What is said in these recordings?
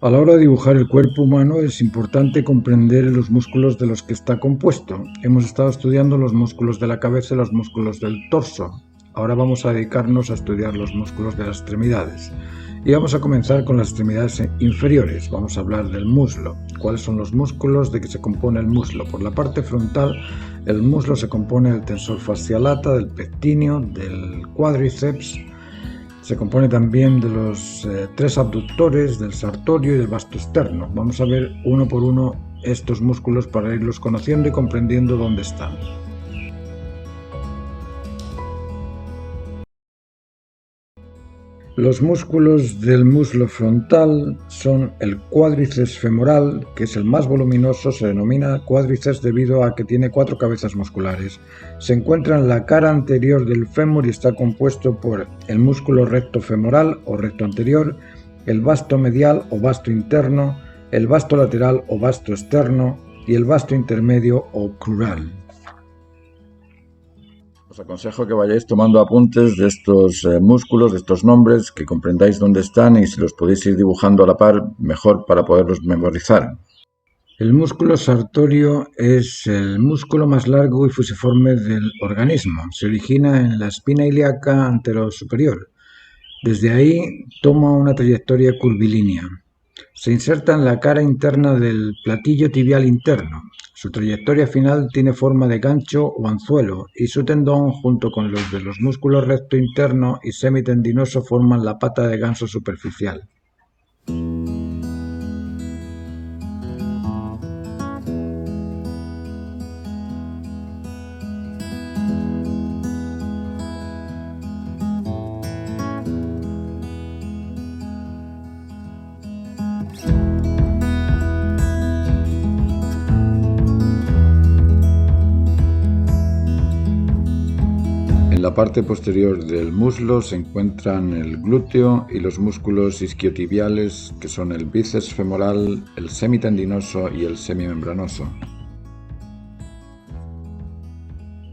A la hora de dibujar el cuerpo humano es importante comprender los músculos de los que está compuesto. Hemos estado estudiando los músculos de la cabeza y los músculos del torso. Ahora vamos a dedicarnos a estudiar los músculos de las extremidades. Y vamos a comenzar con las extremidades inferiores. Vamos a hablar del muslo. ¿Cuáles son los músculos de que se compone el muslo? Por la parte frontal, el muslo se compone del tensor fascial lata, del pectíneo, del cuádriceps. Se compone también de los tres abductores, del sartorio y del vasto externo. Vamos a ver uno por uno estos músculos para irlos conociendo y comprendiendo dónde están. Los músculos del muslo frontal son el cuádriceps femoral, que es el más voluminoso, se denomina cuádriceps debido a que tiene 4 cabezas musculares. Se encuentra en la cara anterior del fémur y está compuesto por el músculo recto femoral o recto anterior, el vasto medial o vasto interno, el vasto lateral o vasto externo y el vasto intermedio o crural. Os aconsejo que vayáis tomando apuntes de estos músculos, de estos nombres, que comprendáis dónde están y si los podéis ir dibujando a la par, mejor para poderlos memorizar. El músculo sartorio es el músculo más largo y fusiforme del organismo. Se origina en la espina ilíaca anterosuperior. Desde ahí toma una trayectoria curvilínea. Se inserta en la cara interna del platillo tibial interno. Su trayectoria final tiene forma de gancho o anzuelo y su tendón, junto con los de los músculos recto interno y semitendinoso, forman la pata de ganso superficial. En la parte posterior del muslo se encuentran el glúteo y los músculos isquiotibiales, que son el bíceps femoral, el semitendinoso y el semimembranoso.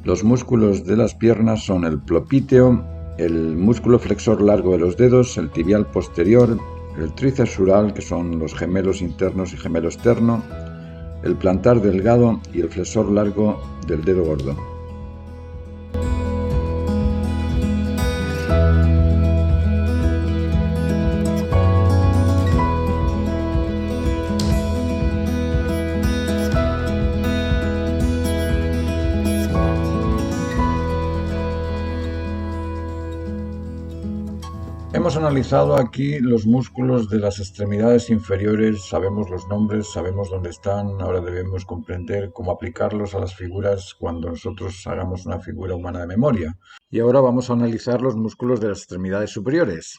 Los músculos de las piernas son el plopíteo, el músculo flexor largo de los dedos, el tibial posterior, el tríceps sural, que son los gemelos internos y gemelo externo, el plantar delgado y el flexor largo del dedo gordo. Hemos analizado aquí los músculos de las extremidades inferiores, sabemos los nombres, sabemos dónde están, ahora debemos comprender cómo aplicarlos a las figuras cuando nosotros hagamos una figura humana de memoria. Y ahora vamos a analizar los músculos de las extremidades superiores.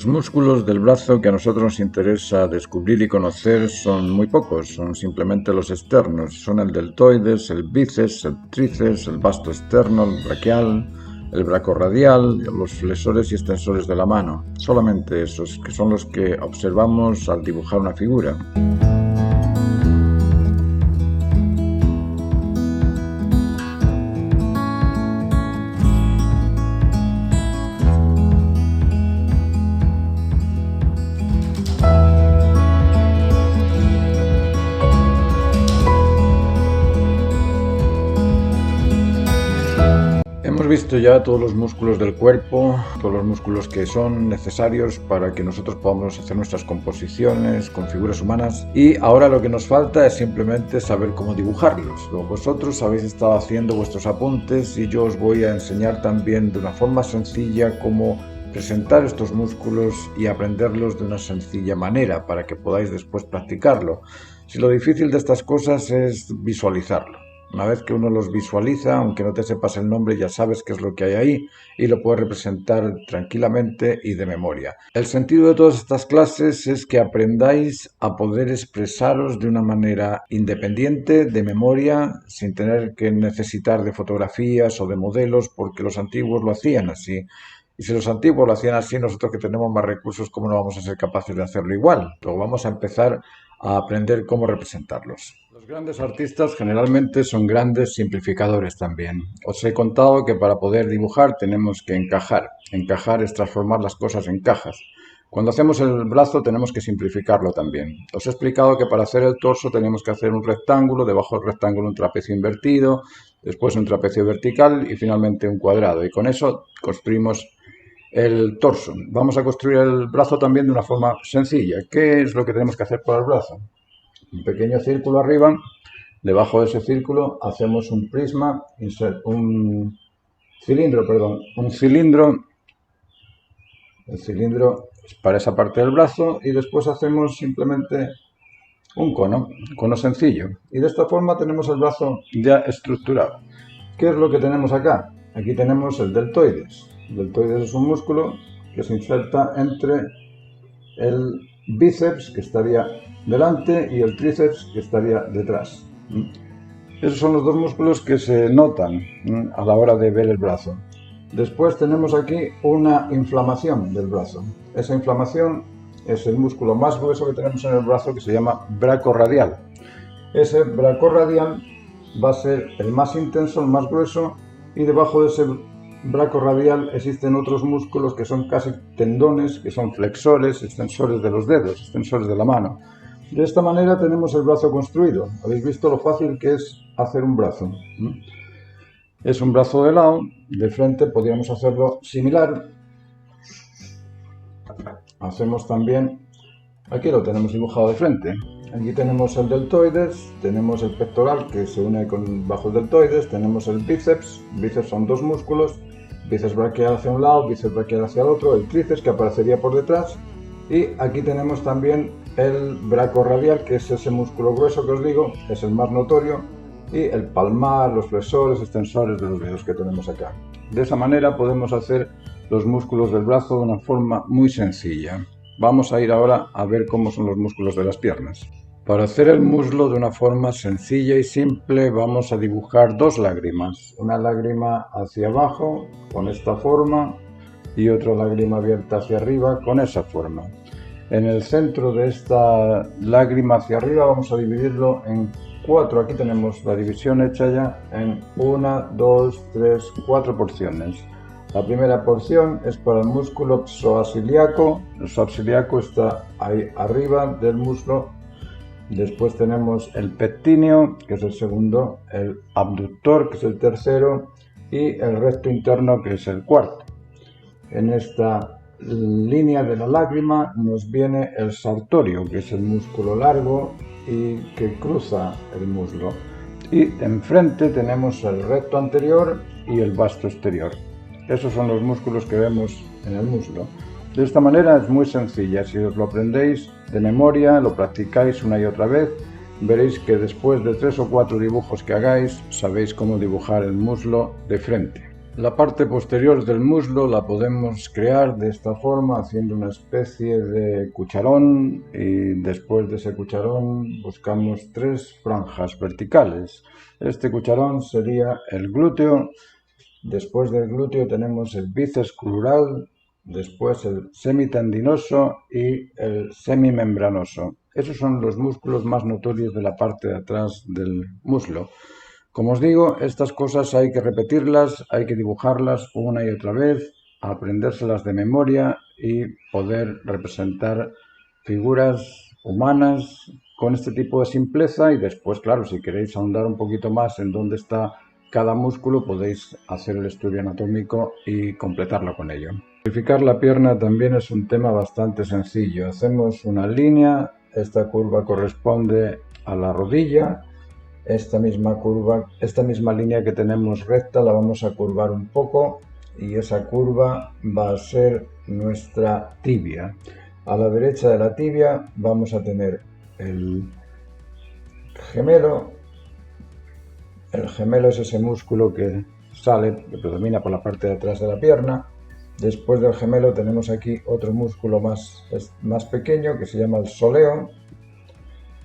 Los músculos del brazo que a nosotros nos interesa descubrir y conocer son muy pocos, son simplemente los externos, son el deltoides, el bíceps, el tríceps, el vasto externo, el braquial, el bracorradial, los flexores y extensores de la mano, solamente esos, que son los que observamos al dibujar una figura. Hemos visto ya todos los músculos del cuerpo, todos los músculos que son necesarios para que nosotros podamos hacer nuestras composiciones con figuras humanas, y ahora lo que nos falta es simplemente saber cómo dibujarlos. Vosotros habéis estado haciendo vuestros apuntes y yo os voy a enseñar también de una forma sencilla cómo presentar estos músculos y aprenderlos de una sencilla manera para que podáis después practicarlo. Si lo difícil de estas cosas es visualizarlo. Una vez que uno los visualiza, aunque no te sepas el nombre, ya sabes qué es lo que hay ahí y lo puedes representar tranquilamente y de memoria. El sentido de todas estas clases es que aprendáis a poder expresaros de una manera independiente, de memoria, sin tener que necesitar de fotografías o de modelos, porque los antiguos lo hacían así. Y si los antiguos lo hacían así, nosotros que tenemos más recursos, ¿cómo no vamos a ser capaces de hacerlo igual? Luego vamos a empezar a aprender cómo representarlos. Los grandes artistas generalmente son grandes simplificadores también. Os he contado que para poder dibujar tenemos que encajar. Encajar es transformar las cosas en cajas. Cuando hacemos el brazo tenemos que simplificarlo también. Os he explicado que para hacer el torso tenemos que hacer un rectángulo, debajo del rectángulo un trapecio invertido, después un trapecio vertical y finalmente un cuadrado. Y con eso construimos el torso. Vamos a construir el brazo también de una forma sencilla. ¿Qué es lo que tenemos que hacer para el brazo? Un pequeño círculo arriba, debajo de ese círculo hacemos un prisma, un cilindro, el cilindro es para esa parte del brazo y después hacemos simplemente un cono sencillo. Y de esta forma tenemos el brazo ya estructurado. ¿Qué es lo que tenemos acá? Aquí tenemos el deltoides. El deltoides es un músculo que se inserta entre el bíceps, que estaría delante, y el tríceps, que estaría detrás. Esos son los dos músculos que se notan a la hora de ver el brazo. Después tenemos aquí una inflamación del brazo. Esa inflamación es el músculo más grueso que tenemos en el brazo, que se llama bracorradial. Ese bracorradial va a ser el más intenso, el más grueso, y debajo de ese bracorradial existen otros músculos que son casi tendones, que son flexores, extensores de los dedos, extensores de la mano. De esta manera tenemos el brazo construido. Habéis visto lo fácil que es hacer un brazo. Es un brazo de lado, de frente podríamos hacerlo similar. Hacemos también, aquí lo tenemos dibujado de frente. Aquí tenemos el deltoides, tenemos el pectoral que se une con bajo el deltoides, tenemos el bíceps. Bíceps son dos músculos, bíceps braquial hacia un lado, bíceps braquial hacia el otro, el tríceps que aparecería por detrás. Y aquí tenemos también el bracorradial, que es ese músculo grueso que os digo, es el más notorio, y el palmar, los flexores, extensores de los dedos que tenemos acá. De esa manera podemos hacer los músculos del brazo de una forma muy sencilla. Vamos a ir ahora a ver cómo son los músculos de las piernas. Para hacer el muslo de una forma sencilla y simple vamos a dibujar dos lágrimas. Una lágrima hacia abajo con esta forma y otra lágrima abierta hacia arriba con esa forma. En el centro de esta lágrima hacia arriba vamos a dividirlo en 4. Aquí tenemos la división hecha ya en 1, 2, 3, 4 porciones. La primera porción es para el músculo psoasiliaco. El psoasiliaco está ahí arriba del muslo. Después tenemos el pectíneo, que es el segundo, el abductor, que es el tercero, y el recto interno, que es el cuarto. En esta línea de la lágrima nos viene el sartorio, que es el músculo largo y que cruza el muslo. Y enfrente tenemos el recto anterior y el vasto exterior. Esos son los músculos que vemos en el muslo. De esta manera es muy sencilla. Si os lo aprendéis de memoria, lo practicáis una y otra vez, veréis que después de 3 o 4 dibujos que hagáis, sabéis cómo dibujar el muslo de frente. La parte posterior del muslo la podemos crear de esta forma, haciendo una especie de cucharón, y después de ese cucharón buscamos 3 franjas verticales. Este cucharón sería el glúteo. Después del glúteo tenemos el bíceps crural, después el semitendinoso y el semimembranoso. Esos son los músculos más notorios de la parte de atrás del muslo. Como os digo, estas cosas hay que repetirlas, hay que dibujarlas una y otra vez, aprendérselas de memoria y poder representar figuras humanas con este tipo de simpleza. Y después, claro, si queréis ahondar un poquito más en dónde está cada músculo, podéis hacer el estudio anatómico y completarlo con ello. Simplificar la pierna también es un tema bastante sencillo. Hacemos una línea, esta curva corresponde a la rodilla. Esta misma línea que tenemos recta la vamos a curvar un poco y esa curva va a ser nuestra tibia. A la derecha de la tibia vamos a tener el gemelo. El gemelo es ese músculo que sale, que predomina por la parte de atrás de la pierna. Después del gemelo tenemos aquí otro músculo más pequeño que se llama el soleo.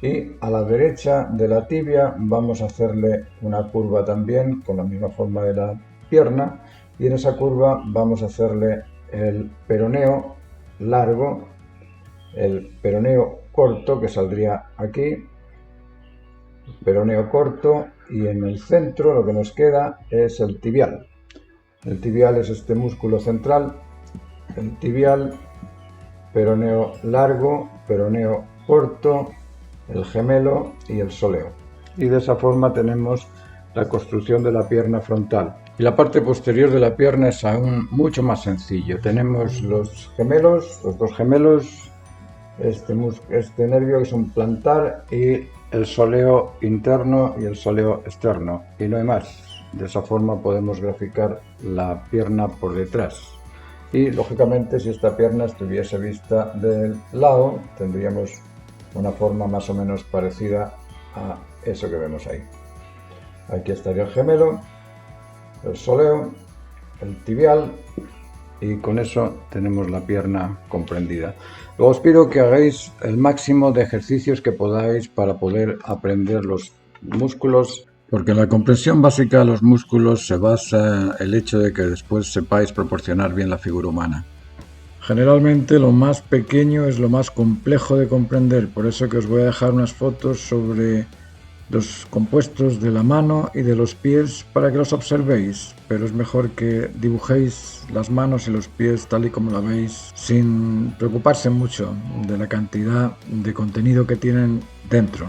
Y a la derecha de la tibia vamos a hacerle una curva también con la misma forma de la pierna, y en esa curva vamos a hacerle el peroneo largo, el peroneo corto que saldría aquí, peroneo corto, y en el centro lo que nos queda es el tibial. El tibial es este músculo central, el tibial, peroneo largo, peroneo corto, el gemelo y el sóleo. Y de esa forma tenemos la construcción de la pierna frontal. Y la parte posterior de la pierna es aún mucho más sencillo. Tenemos los gemelos, los dos gemelos, este nervio que es un plantar, y el sóleo interno y el sóleo externo. Y no hay más. De esa forma podemos graficar la pierna por detrás. Y lógicamente, si esta pierna estuviese vista del lado, tendríamos una forma más o menos parecida a eso que vemos ahí. Aquí estaría el gemelo, el sóleo, el tibial, y con eso tenemos la pierna comprendida. Luego os pido que hagáis el máximo de ejercicios que podáis para poder aprender los músculos, porque en la comprensión básica de los músculos se basa el hecho de que después sepáis proporcionar bien la figura humana. Generalmente lo más pequeño es lo más complejo de comprender, por eso que os voy a dejar unas fotos sobre los compuestos de la mano y de los pies para que los observéis, pero es mejor que dibujéis las manos y los pies tal y como la veis, sin preocuparse mucho de la cantidad de contenido que tienen dentro.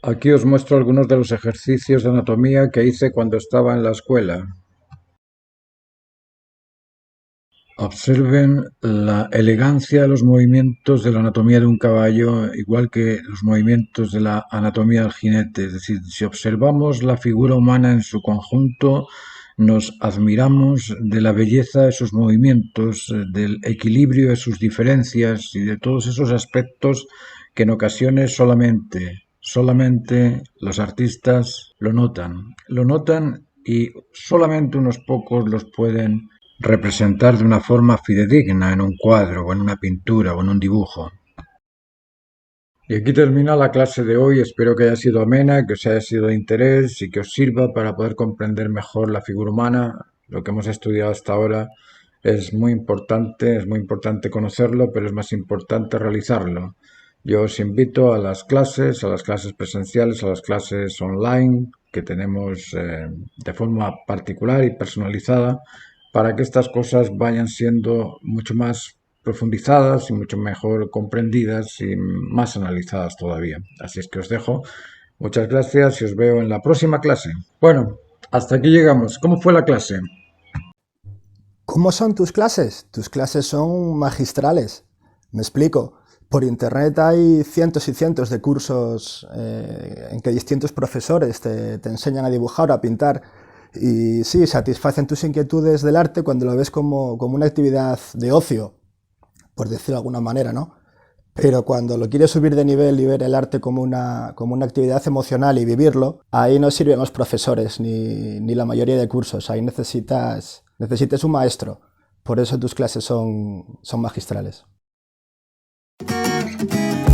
Aquí os muestro algunos de los ejercicios de anatomía que hice cuando estaba en la escuela. Observen la elegancia de los movimientos de la anatomía de un caballo, igual que los movimientos de la anatomía del jinete. Es decir, si observamos la figura humana en su conjunto, nos admiramos de la belleza de sus movimientos, del equilibrio de sus diferencias y de todos esos aspectos que en ocasiones solamente los artistas lo notan y solamente unos pocos los pueden representar de una forma fidedigna en un cuadro o en una pintura o en un dibujo. Y aquí termina la clase de hoy. Espero que haya sido amena, que os haya sido de interés y que os sirva para poder comprender mejor la figura humana. Lo que hemos estudiado hasta ahora es muy importante conocerlo, pero es más importante realizarlo. Yo os invito a las clases presenciales, a las clases online que tenemos de forma particular y personalizada, para que estas cosas vayan siendo mucho más profundizadas y mucho mejor comprendidas y más analizadas todavía. Así es que os dejo. Muchas gracias y os veo en la próxima clase. Bueno, hasta aquí llegamos. ¿Cómo fue la clase? ¿Cómo son tus clases? Tus clases son magistrales. Me explico. Por internet hay cientos y cientos de cursos en que distintos profesores te enseñan a dibujar o a pintar. Y sí, satisfacen tus inquietudes del arte cuando lo ves como una actividad de ocio, por decirlo de alguna manera, ¿no? Pero cuando lo quieres subir de nivel y ver el arte como una actividad emocional y vivirlo, ahí no sirven los profesores ni la mayoría de cursos. Ahí necesitas un maestro. Por eso tus clases son magistrales. Adiós.